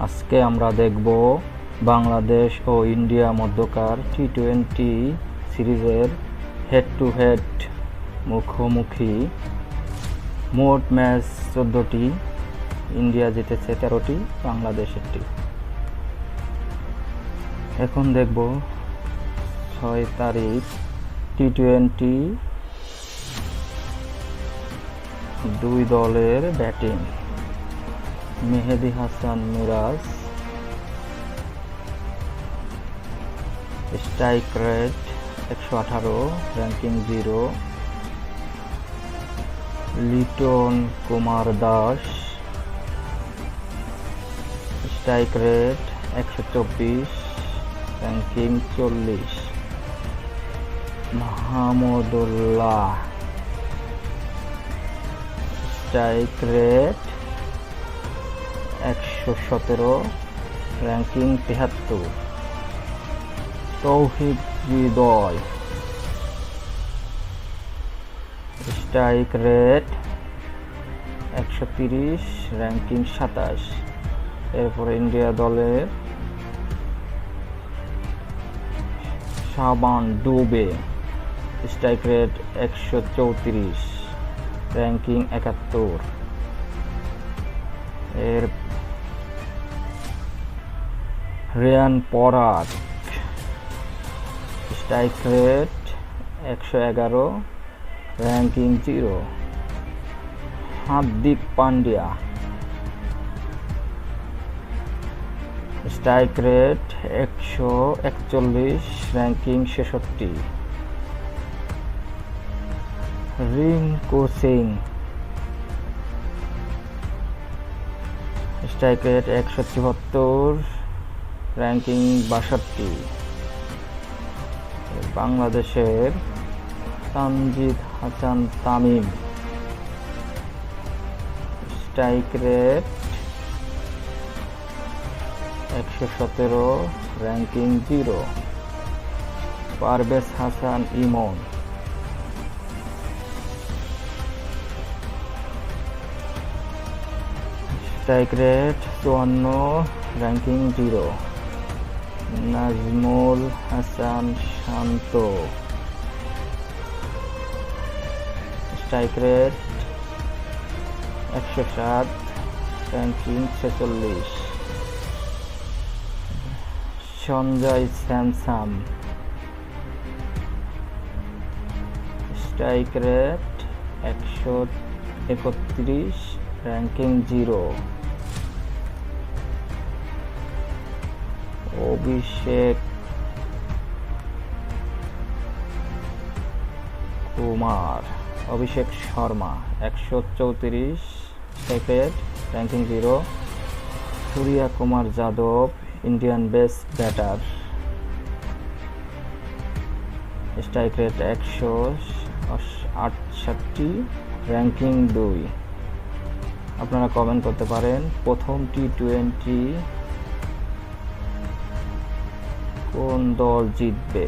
আজকে আমরা দেখব বাংলাদেশ ও ইন্ডিয়া মধ্যকার টি-20 সিরিজের হেড টু হেড মুখোমুখি। মোট ম্যাচ 14টি, ইন্ডিয়া জিতেছে 13টি, বাংলাদেশ 1টি। এখন দেখব 6 তারিখ টি-20 দুই দলের ব্যাটিং। Mehedi Hasan Miraz, strike rate 118, ranking 0। Liton Kumar Das, strike rate 124, ranking 40। Mahmudullah, strike rate 117, ranking 73। Towhid Hridoy, strike rate 130, ranking 27। এরপর ইন্ডিয়া দলের শাবান ডুবে, স্ট্রাইক রেট 134, র্যাঙ্কিং 71। এর Riyan Parag, strike rate 111, ranking 0। Hardik Pandya, strike rate 141, ranking 66। Rinku Singh, strike rate 174, ranking 62। বাংলাদেশের Tanzid Hasan Tamim, strike rate 117, ranking 0। Parvez Hasan Emon, strike rate 54, ranking 0। Nazmul Hasan Shanto, strike rate 107, ranking 46। Sanjay Samson, strike rate 131, ranking 0। Abhishek Sharma 134, strike rate, ranking 0। Surya Kumar Yadav, Indian best batter, strike rate 168, ranking 2। আপনারা comment করতে পারেন প্রথম টি-20 কোন দল জিতবে।